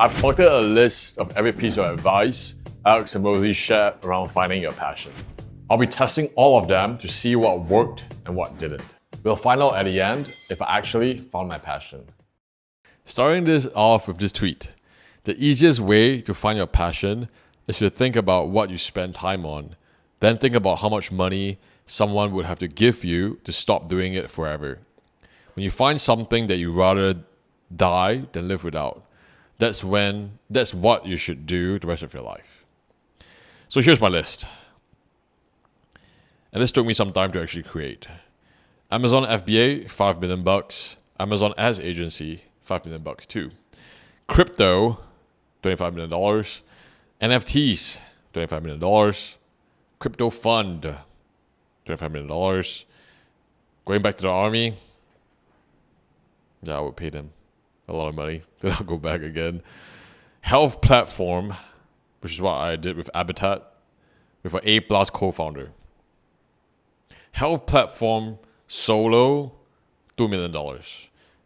I've collected a list of every piece of advice Alex and Rosie shared around finding your passion. I'll be testing all of them to see what worked and what didn't. We'll find out at the end if I actually found my passion. Starting this off with this tweet. The easiest way to find your passion is to think about what you spend time on. Then think about how much money someone would have to give you to stop doing it forever. When you find something that you rather die than live without, that's what you should do the rest of your life. So here's my list. And this took me some time to actually create. Amazon FBA, $5 million. Amazon Ads Agency, $5 million too. Crypto, $25 million. NFTs, $25 million. Crypto fund, $25 million. Going back to the army, yeah, I would pay them a lot of money. Then I'll go back again. Health platform, which is what I did with Habitat, with an A+ co-founder. Health platform solo, $2 million.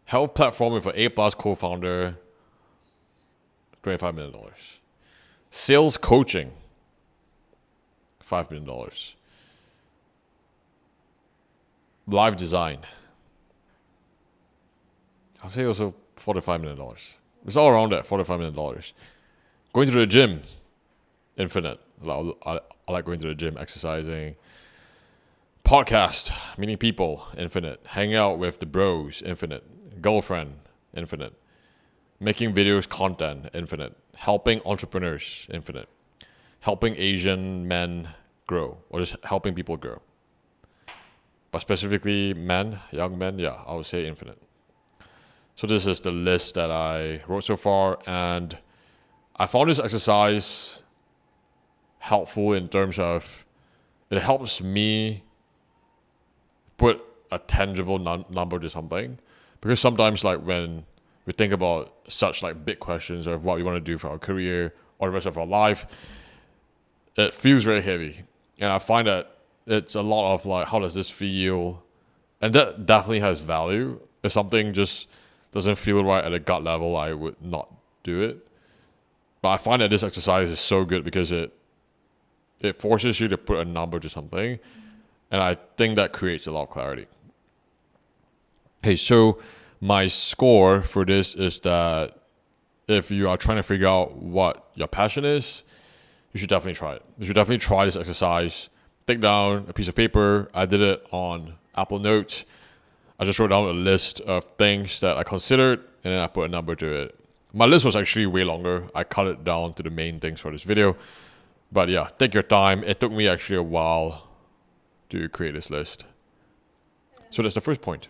Health platform with an A+ co-founder, $25 million. Sales coaching, $5 million. Live design, I'll say also $45 million. It's all around that, $45 million. Going to the gym, infinite. I like going to the gym, exercising. Podcast, meeting people, infinite. Hanging out with the bros, infinite. Girlfriend, infinite. Making videos, content, infinite. Helping entrepreneurs, infinite. Helping Asian men grow, or just helping people grow. But specifically men, young men, yeah, I would say infinite. So this is the list that I wrote so far, and I found this exercise helpful in terms of it helps me put a tangible number to something, because sometimes like when we think about such like big questions of what we want to do for our career or the rest of our life, it feels very heavy, and I find that it's a lot of like, how does this feel, and that definitely has value. If something just doesn't feel right at a gut level, I would not do it. But I find that this exercise is so good because it forces you to put a number to something, and I think that creates a lot of clarity. Hey, so my score for this is that if you are trying to figure out what your passion is, you should definitely try it. You should definitely try this exercise. Take down a piece of paper. I did it on Apple Notes. I just wrote down a list of things that I considered, and then I put a number to it. My list was actually way longer. I cut it down to the main things for this video. But yeah, take your time. It took me actually a while to create this list. So that's the first point.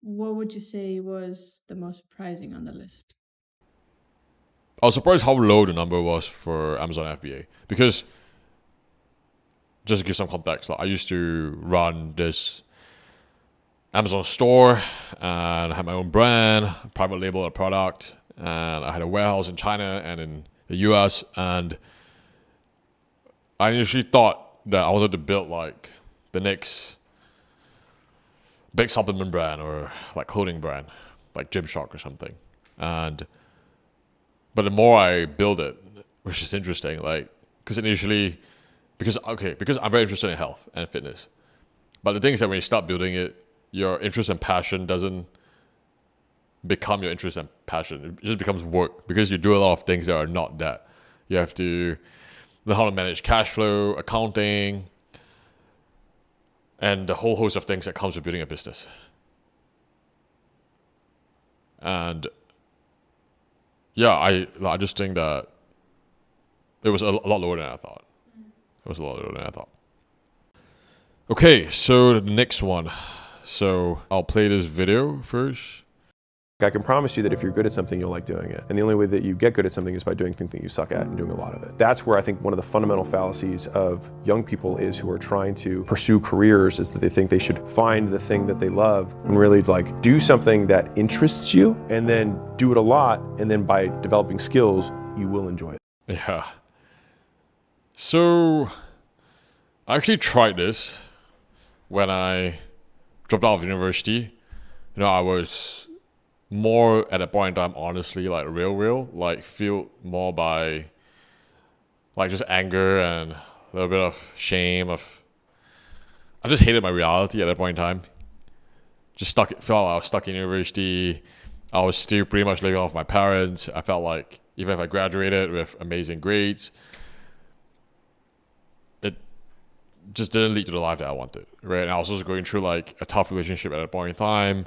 What would you say was the most surprising on the list? I was surprised how low the number was for Amazon FBA, because just to give some context, like I used to run this Amazon store, and I had my own brand, private label a product, and I had a warehouse in China and in the US, and I initially thought that I wanted to build like the next big supplement brand or like clothing brand, like Gymshark or something. But the more I build it, which is interesting, like because I'm very interested in health and fitness. But the thing is that when you start building it, your interest and passion doesn't become your interest and passion. It just becomes work, because you do a lot of things that are not that. You have to learn how to manage cash flow, accounting, and the whole host of things that comes with building a business. And yeah, I just think that it was a lot lower than I thought. Okay, so the next one. So I'll play this video first. I can promise you that if you're good at something, you'll like doing it. And the only way that you get good at something is by doing things that you suck at and doing a lot of it. That's where I think one of the fundamental fallacies of young people is, who are trying to pursue careers, is that they think they should find the thing that they love and really like do something that interests you, and then do it a lot. And then by developing skills, you will enjoy it. Yeah. So I actually tried this when I dropped out of university. I was more at that point in time, honestly, like real, like fueled more by like just anger and a little bit of shame of I just hated my reality at that point in time. Just felt like I was stuck in university. I was still pretty much living off my parents. I felt like even if I graduated with amazing grades, it just didn't lead to the life that I wanted, right? And I was also going through like a tough relationship at that point in time.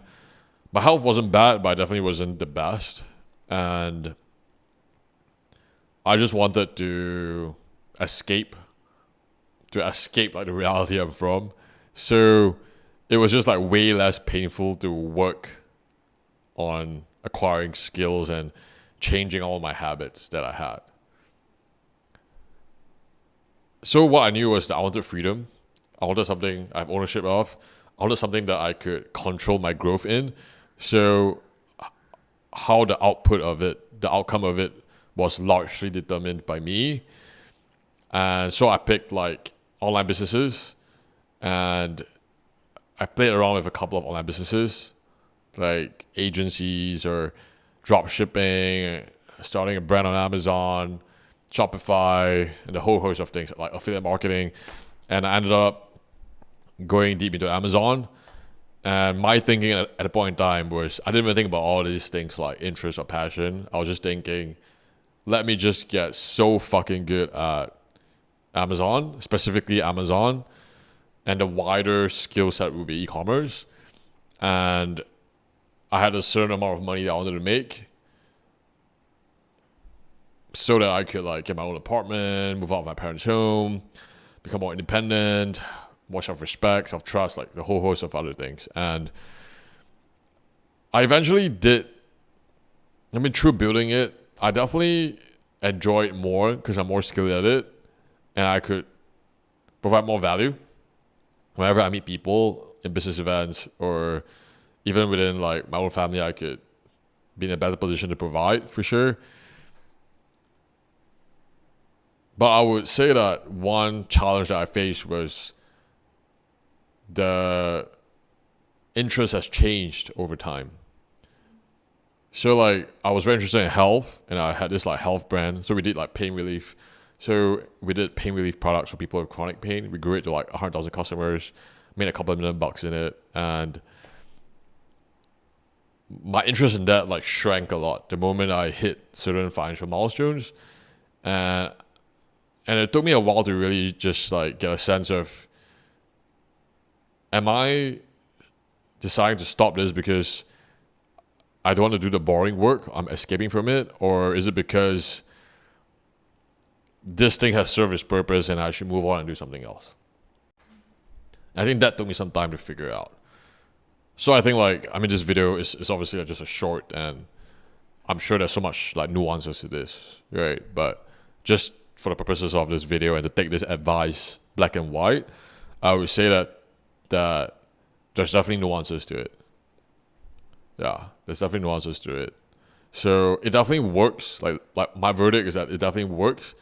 My health wasn't bad, but I definitely wasn't the best. And I just wanted to escape like the reality I'm from. So it was just like way less painful to work on acquiring skills and changing all my habits that I had. So what I knew was that I wanted freedom. I wanted something I have ownership of. I wanted something that I could control my growth in. So how the output of it, the outcome of it was largely determined by me. And so I picked like online businesses and I played around with a couple of online businesses like agencies or drop shipping, starting a brand on Amazon, Shopify, and a whole host of things like affiliate marketing. And I ended up going deep into Amazon. And my thinking at the point in time was I didn't even think about all these things like interest or passion. I was just thinking, let me just get so fucking good at Amazon, specifically Amazon, and the wider skill set would be e-commerce. And I had a certain amount of money that I wanted to make so that I could like get my own apartment, move out of my parents' home, become more independent, more self-respect, self-trust, like the whole host of other things. And I eventually did, through building it, I definitely enjoyed more because I'm more skilled at it and I could provide more value whenever I meet people in business events or even within like my own family. I could be in a better position to provide for sure. But I would say that one challenge that I faced was the interest has changed over time. So like I was very interested in health and I had this like health brand. So we did like pain relief. So we did pain relief products for people with chronic pain. We grew it to like 100,000 customers, made a couple of $1 million in it. And my interest in that like shrank a lot the moment I hit certain financial milestones. And it took me a while to really just like get a sense of, am I deciding to stop this because I don't want to do the boring work, I'm escaping from it? Or is it because this thing has served its purpose and I should move on and do something else? I think that took me some time to figure out. So I think like, this video is obviously just a short and I'm sure there's so much like nuances to this, right? But just for the purposes of this video and to take this advice black and white, I would say that there's definitely nuances to it. Yeah, there's definitely nuances to it. So it definitely works. Like my verdict is that it definitely works,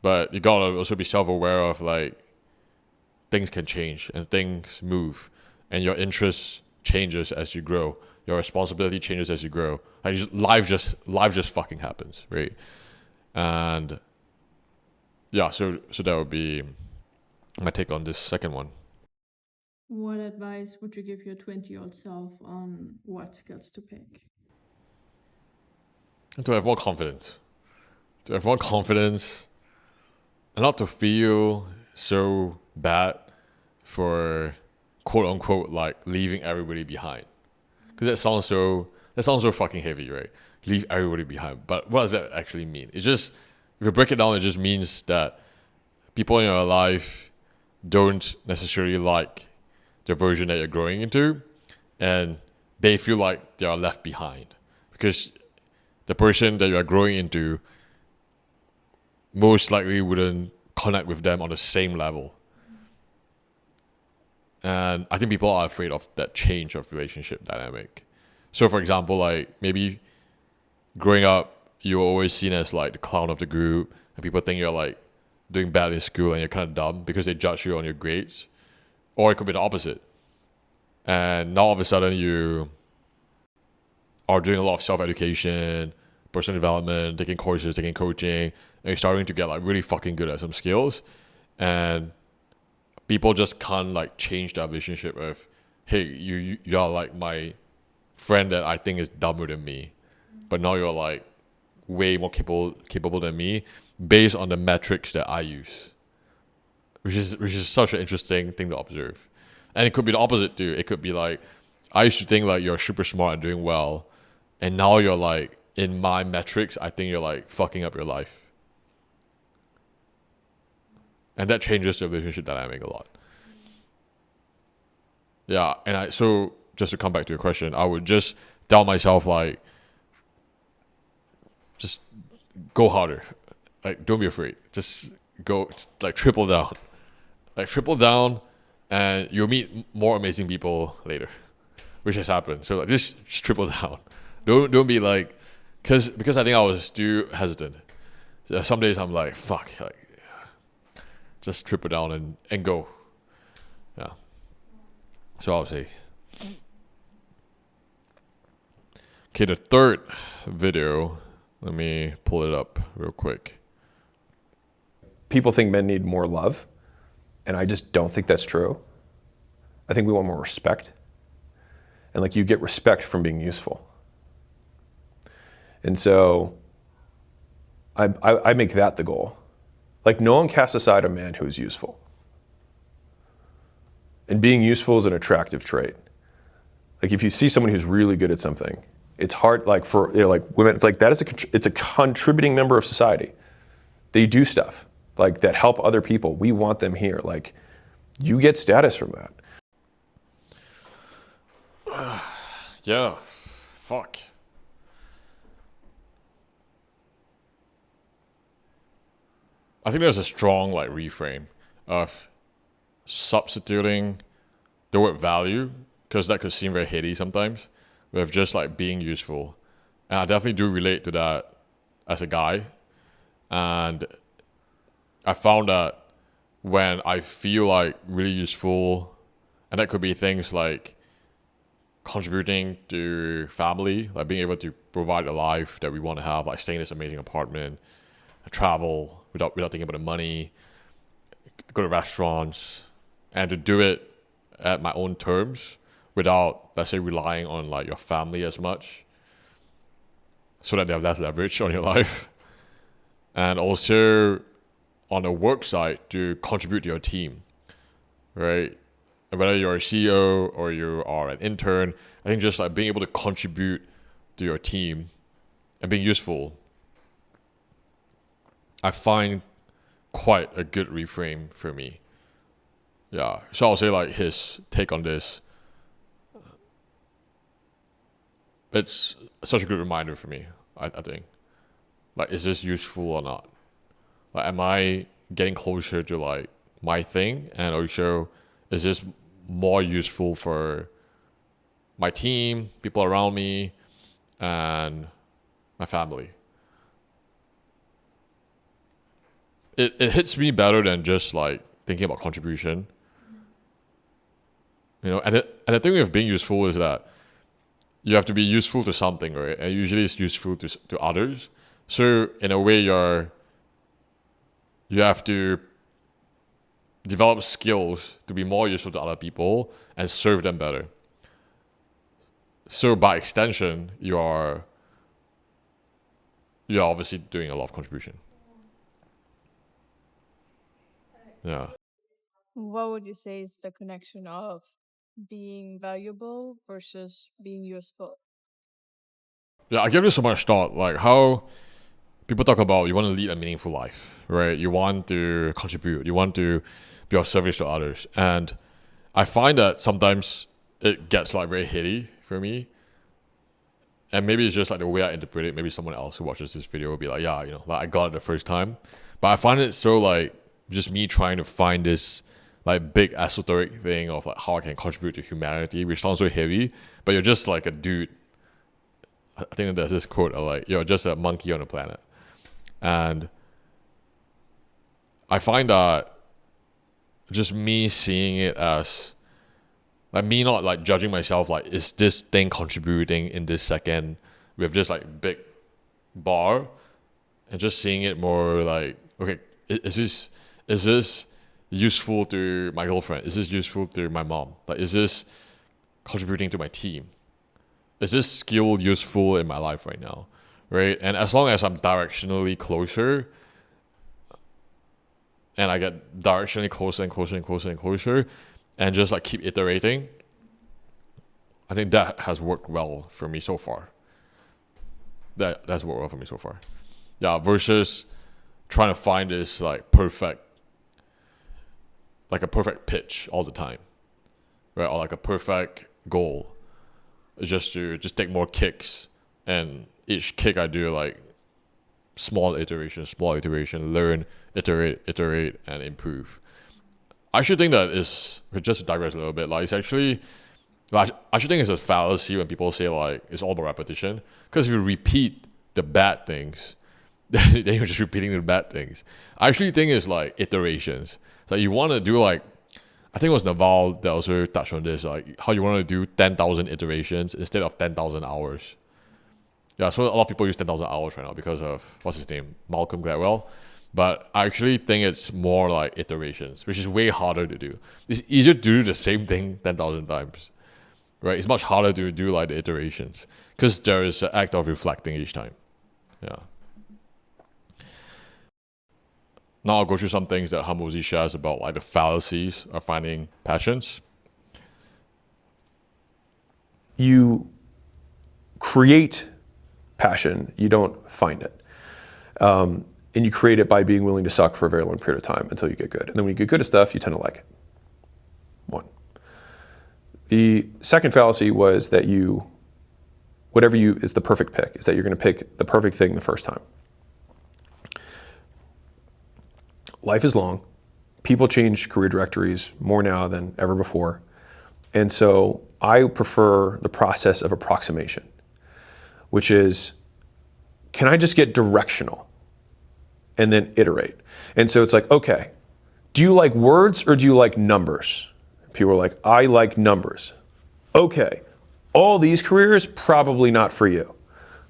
but you gotta also be self-aware of like things can change and things move, and your interest changes as you grow. Your responsibility changes as you grow. Like life just fucking happens, right? And yeah, so that would be my take on this second one. What advice would you give your 20-year-old self on what skills to pick? To have more confidence. To have more confidence and not to feel so bad for quote unquote like leaving everybody behind. Because that sounds so fucking heavy, right? Leave everybody behind. But what does that actually mean? It's just, if you break it down, it just means that people in your life don't necessarily like the version that you're growing into, and they feel like they are left behind because the person that you are growing into most likely wouldn't connect with them on the same level. And I think people are afraid of that change of relationship dynamic. So for example, like maybe growing up, you're always seen as like the clown of the group and people think you're like doing bad in school and you're kind of dumb because they judge you on your grades. Or it could be the opposite. And now all of a sudden you are doing a lot of self-education, personal development, taking courses, taking coaching, and you're starting to get like really fucking good at some skills, and people just can't like change that relationship with, hey, you're like my friend that I think is dumber than me, but now you're like way more capable than me based on the metrics that I use, which is such an interesting thing to observe. And it could be the opposite too. It could be like, I used to think like you're super smart and doing well, and now you're like, in my metrics, I think you're like fucking up your life. And that changes the relationship dynamic a lot. Yeah, and so just to come back to your question, I would just tell myself like, just go harder. Like, don't be afraid. Just go, like triple down. Like triple down, and you'll meet more amazing people later, which has happened. So like, just triple down. Don't be like, because I think I was too hesitant. Some days I'm like, fuck, like, just triple down and go. Yeah. So I'll say. Okay, the third video, let me pull it up real quick. People think men need more love, and I just don't think that's true. I think we want more respect. And like, you get respect from being useful. And so I make that the goal. Like, no one casts aside a man who is useful. And being useful is an attractive trait. Like, if you see someone who's really good at something, it's hard, like for like women, it's like that is it's a contributing member of society. They do stuff like that help other people. We want them here. Like, you get status from that. Yeah, fuck. I think there's a strong like reframe of substituting the word value, because that could seem very heady sometimes, with just like being useful. And I definitely do relate to that as a guy. And I found that when I feel like really useful, and that could be things like contributing to family, like being able to provide a life that we want to have, like staying in this amazing apartment, travel without thinking about the money, go to restaurants, and to do it at my own terms without, let's say, relying on like your family as much, so that they have less leverage on your life. And also on the work side, to contribute to your team, right? And whether you're a CEO or you are an intern, I think just like being able to contribute to your team and being useful, I find quite a good reframe for me. Yeah, so I'll say like his take on this, it's such a good reminder for me, I think. Like, is this useful or not? Like, am I getting closer to like my thing? And also, is this more useful for my team, people around me, and my family? It hits me better than just like thinking about contribution. You know, and the thing with being useful is that you have to be useful to something, right? And usually it's useful to others. So in a way, you have to develop skills to be more useful to other people and serve them better. So by extension, you're obviously doing a lot of contribution. Yeah. What would you say is the connection of being valuable versus being useful? Yeah, I give this so much thought, like how people talk about you want to lead a meaningful life, right? You want to contribute, you want to be of service to others. And I find that sometimes it gets like very heady for me. And maybe it's just like the way I interpret it. Maybe someone else who watches this video will be like, yeah, you know, like I got it the first time. But I find it so like just me trying to find this like big esoteric thing of like how I can contribute to humanity, which sounds so heavy, but you're just like a dude. I think there's this quote of like, you're just a monkey on a planet. And I find that just me seeing it as Like me not like judging myself, like, is this thing contributing in this second with this like big bar, and just seeing it more like, okay, is this useful to my girlfriend? Is this useful to my mom? Like, is this contributing to my team? Is this skill useful in my life right now? Right? And as long as I'm directionally closer, and I get directionally closer and closer and closer and closer, and just like keep iterating, I think that has worked well for me so far. That's worked well for me so far. Yeah, versus trying to find this like a perfect pitch all the time, right? Or like a perfect goal. It's just to take more kicks, and each kick I do like small iteration, learn, iterate, and improve. I should think that is, just to digress a little bit, like it's actually, like, I should think it's a fallacy when people say like it's all about repetition. Because if you repeat the bad things, then you're just repeating the bad things. I actually think it's like iterations. So you want to do like, I think it was Naval that also touched on this, like how you want to do 10,000 iterations instead of 10,000 hours. Yeah, so a lot of people use 10,000 hours right now because of, what's his name, Malcolm Gladwell. But I actually think it's more like iterations, which is way harder to do. It's easier to do the same thing 10,000 times, right? It's much harder to do like the iterations because there is an act of reflecting each time. Yeah. Now I'll go through some things that Hamozi shares about like the fallacies of finding passions. You create passion, you don't find it. And you create it by being willing to suck for a very long period of time until you get good. And then when you get good at stuff, you tend to like it. One. The second fallacy was that is the perfect pick, is that you're going to pick the perfect thing the first time. Life is long. People change career directories more now than ever before. And so I prefer the process of approximation, which is, can I just get directional and then iterate? And so it's like, okay, do you like words or do you like numbers? People are like, I like numbers. Okay, all these careers, probably not for you.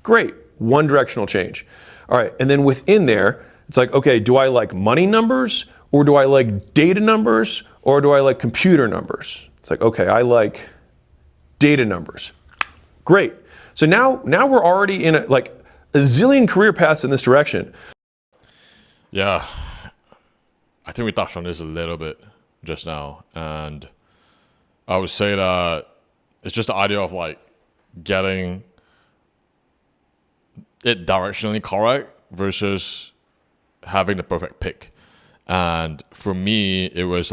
Great, one directional change. All right, and then within there, it's like, okay, do I like money numbers or do I like data numbers or do I like computer numbers? It's like, okay, I like data numbers. Great. So now we're already in a zillion career paths in this direction. Yeah, I think we touched on this a little bit just now, and I would say that it's just the idea of like getting it directionally correct versus having the perfect pick. And for me, it was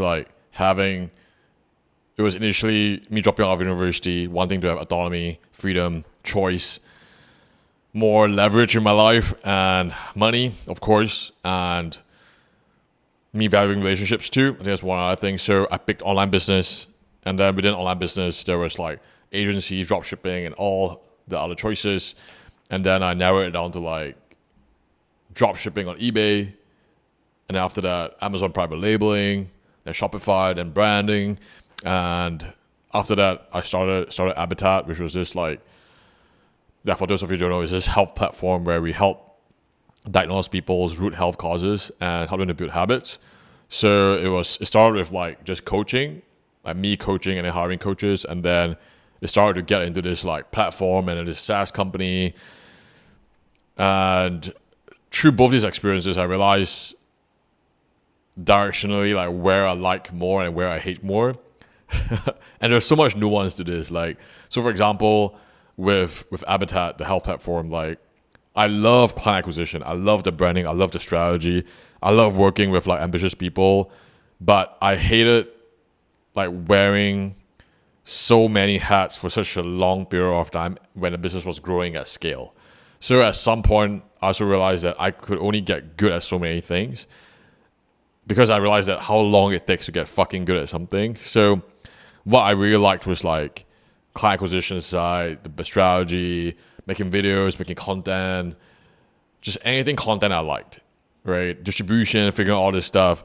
initially me dropping out of university, wanting to have autonomy, freedom, choice, more leverage in my life, and money, of course, and me valuing relationships too. I think that's one other thing. So I picked online business, and then within online business, there was like agency, drop shipping, and all the other choices. And then I narrowed it down to like drop shipping on eBay, and after that, Amazon private labeling, then Shopify, then branding, and after that, I started Habitat, which was this like, yeah, for those of you who don't know, is this health platform where we help diagnose people's root health causes and help them to build habits. So it started with like just coaching, like me coaching and then hiring coaches, and then it started to get into this like platform and then this SaaS company. And through both these experiences, I realized directionally like where I like more and where I hate more. And there's so much nuance to this. Like, so for example, with Habitat, the health platform, like I love client acquisition, I love the branding, I love the strategy, I love working with like ambitious people, but I hated like wearing so many hats for such a long period of time when the business was growing at scale. So at some point, I also realized that I could only get good at so many things because I realized that how long it takes to get fucking good at something. So what I really liked was like client acquisition side, the strategy, making videos, making content, just anything content I liked, right? Distribution, figuring out all this stuff,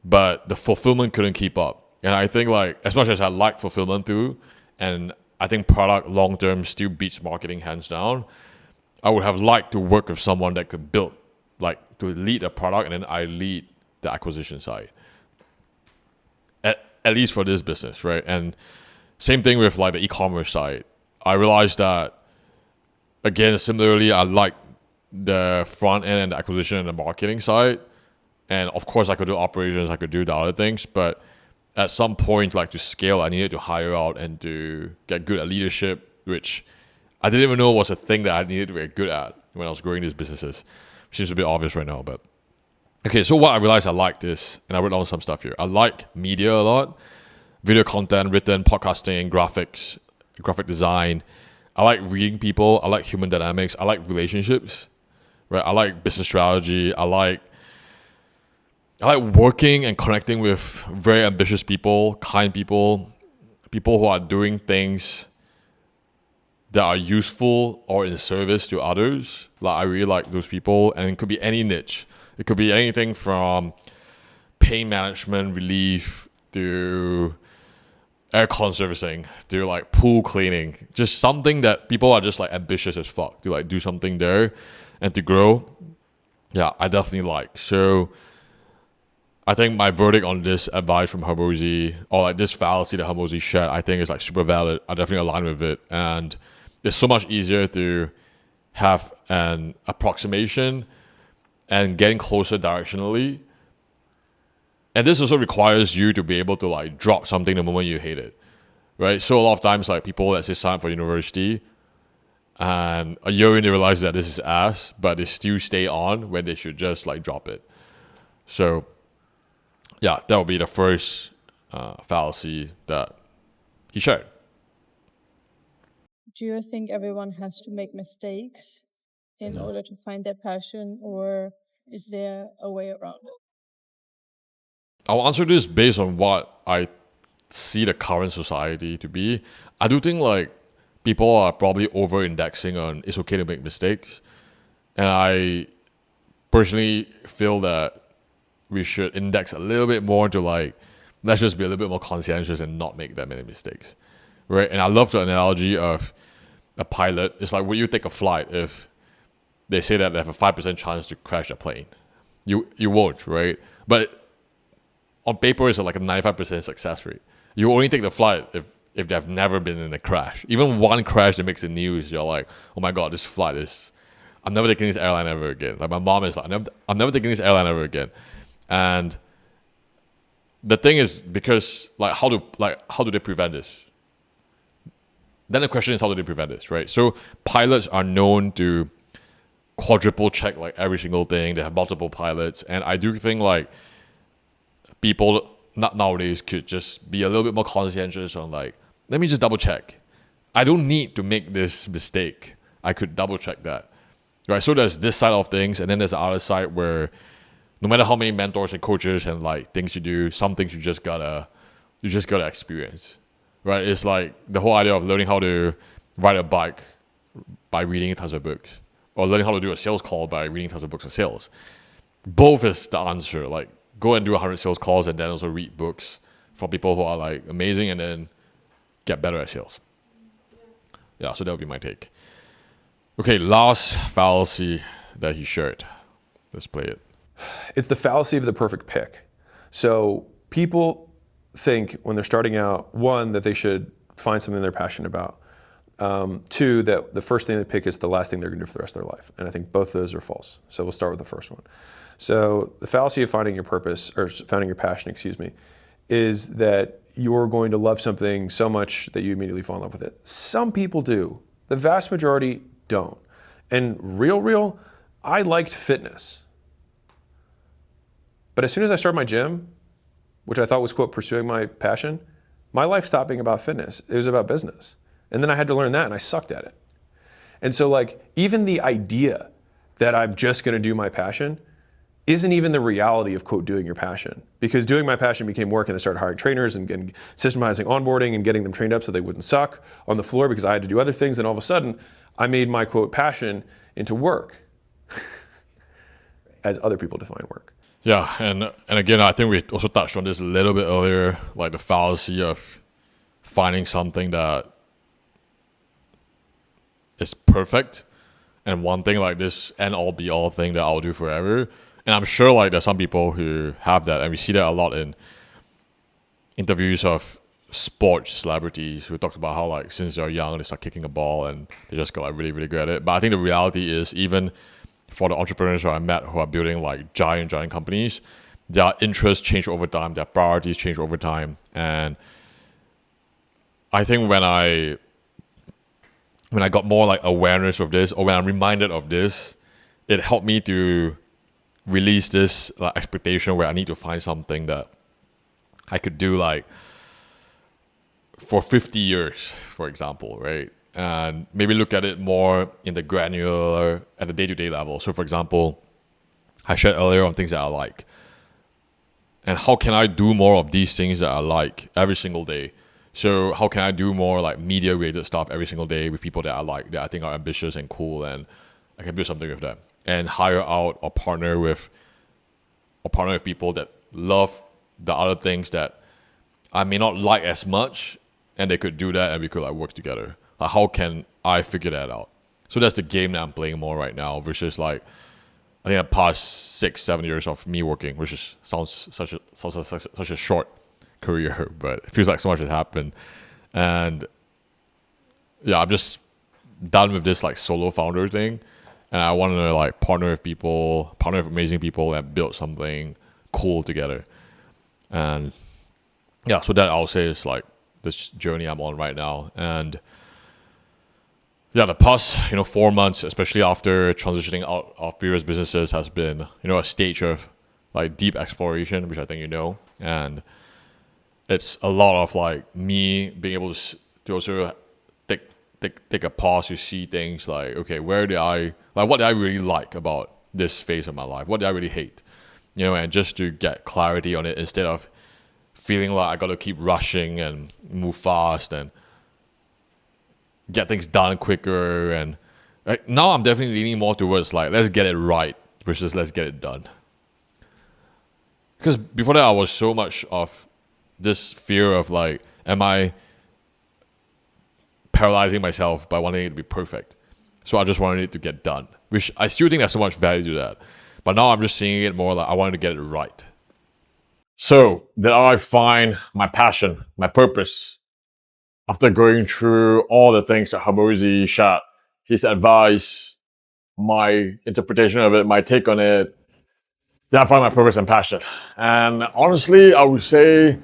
but the fulfillment couldn't keep up. And I think like as much as I like fulfillment too, and I think product long term still beats marketing hands down, I would have liked to work with someone that could build, like to lead a product and then I lead the acquisition side. At least for this business, right? And same thing with like the e-commerce side. I realized that, again, similarly, I like the front end and the acquisition and the marketing side. And of course, I could do operations, I could do the other things. But at some point, like to scale, I needed to hire out and to get good at leadership, which I didn't even know was a thing that I needed to get good at when I was growing these businesses. Which seems a bit obvious right now, but okay. So what I realized I liked is, and I wrote down some stuff here. I like media a lot, video content, written, podcasting, graphics, graphic design. I like reading people. I like human dynamics. I like relationships, right? I like business strategy. I like working and connecting with very ambitious people, kind people, people who are doing things that are useful or in service to others. Like I really like those people, and it could be any niche. It could be anything from pain management relief to aircon servicing to like pool cleaning. Just something that people are just like ambitious as fuck to like do something there and to grow. Yeah, I definitely like. So I think my verdict on this advice from Hermosi, or like this fallacy that Hermosi shared, I think is like super valid. I definitely align with it. And it's so much easier to have an approximation and getting closer directionally. And this also requires you to be able to like drop something the moment you hate it, right? So a lot of times like people, let's say, sign up for university and a year in they realize that this is ass, but they still stay on when they should just like drop it. So yeah, that would be the first fallacy that he shared. Do you think everyone has to make mistakes in order to find their passion, or is there a way around it? I'll answer this based on what I see the current society to be. I do think like people are probably over indexing on it's okay to make mistakes. And I personally feel that we should index a little bit more to like, let's just be a little bit more conscientious and not make that many mistakes. Right? And I love the analogy of a pilot. It's like, will you take a flight if they say that they have a 5% chance to crash a plane? You won't, right? But on paper, it's like a 95% success rate. You only take the flight if they've never been in a crash. Even one crash that makes the news, you're like, oh my God, this flight is, I'm never taking this airline ever again. Like my mom is like, I'm never taking this airline ever again. And the thing is, because like how do they prevent this? Then the question is, how do they prevent this, right? So pilots are known to quadruple check like every single thing. They have multiple pilots. And I do think like people not nowadays could just be a little bit more conscientious on like, let me just double check. I don't need to make this mistake. I could double check that. Right? So there's this side of things, and then there's the other side where no matter how many mentors and coaches and like things you do, some things you just gotta experience. Right? It's like the whole idea of learning how to ride a bike by reading tons of books, or learning how to do a sales call by reading tons of books on sales. Both is the answer. Like go and do 100 sales calls and then also read books from people who are like amazing and then get better at sales. Yeah, so that would be my take. Okay, last fallacy that he shared. Let's play it. It's the fallacy of the perfect pick. So people think when they're starting out, one, that they should find something they're passionate about. Two, that the first thing they pick is the last thing they're going to do for the rest of their life. And I think both of those are false. So we'll start with the first one. So the fallacy of finding your purpose, or finding your passion, is that you're going to love something so much that you immediately fall in love with it. Some people do. The vast majority don't. And real, I liked fitness. But as soon as I started my gym, which I thought was, quote, pursuing my passion, my life stopped being about fitness. It was about business. And then I had to learn that, and I sucked at it. And so like, even the idea that I'm just gonna do my passion isn't even the reality of, quote, doing your passion. Because doing my passion became work, and I started hiring trainers and systematizing onboarding and getting them trained up so they wouldn't suck on the floor because I had to do other things. And all of a sudden, I made my, quote, passion into work. as other people define work. Yeah, and again, I think we also touched on this a little bit earlier, like the fallacy of finding something that is perfect and one thing like this end all be all thing that I'll do forever. And I'm sure like there's some people who have that, and we see that a lot in interviews of sports celebrities who talk about how like since they're young they start kicking a ball and they just got like really really good at it. But I think the reality is, even for the entrepreneurs who I met who are building like giant companies, their interests change over time, their priorities change over time. And I think when I got more like awareness of this, or when I'm reminded of this, it helped me to release this like expectation where I need to find something that I could do like for 50 years, for example, right? And maybe look at it more in the granular, at the day-to-day level. So for example, I shared earlier on things that I like. And how can I do more of these things that I like every single day? So how can I do more like media-related stuff every single day with people that I like, that I think are ambitious and cool, and I can build something with them, and hire out or partner with people that love the other things that I may not like as much, and they could do that, and we could like work together. Like, how can I figure that out? So that's the game that I'm playing more right now, versus like I think the past 6-7 years of me working, which is sounds such a short career, but it feels like so much has happened. And yeah, I'm just done with this like solo founder thing, and I want to like partner with amazing people, and build something cool together. And yeah, so that I'll say is like this journey I'm on right now. And yeah, the past 4 months, especially after transitioning out of previous businesses, has been a stage of like deep exploration, which I think and it's a lot of like me being able to also take a pause to see things like, okay, what did I really like about this phase of my life? What did I really hate? And just to get clarity on it, instead of feeling like I got to keep rushing and move fast and get things done quicker. And like, now I'm definitely leaning more towards like, let's get it right versus let's get it done. Because before that, I was so much of this fear of like, am I paralyzing myself by wanting it to be perfect? So I just wanted it to get done, which I still think there's so much value to that. But now I'm just seeing it more like I wanted to get it right. So did I find my passion, my purpose, after going through all the things that Habozi shared, his advice, my interpretation of it, my take on it? Did I find my purpose and passion? And honestly, I would say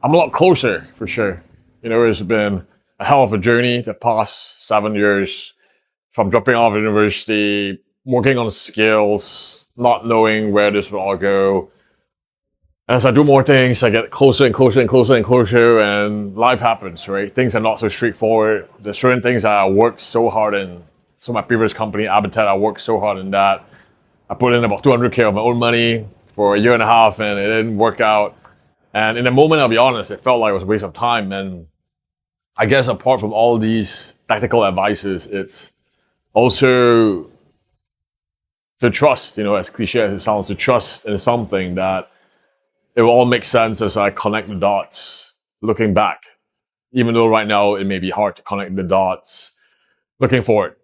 I'm a lot closer, for sure. It's been a hell of a journey the past 7 years, from dropping out of university, working on skills, not knowing where this will all go. As I do more things, I get closer and closer and closer and closer, and life happens, right? Things are not so straightforward. There's certain things that I worked so hard in. So my previous company, Habitat, I worked so hard in that. I put in about $200K of my own money for a year and a half, and it didn't work out. And in the moment, I'll be honest, it felt like it was a waste of time. And I guess apart from all these tactical advices, it's also to trust, as cliche as it sounds, to trust in something that it will all make sense as I connect the dots looking back. Even though right now it may be hard to connect the dots looking forward.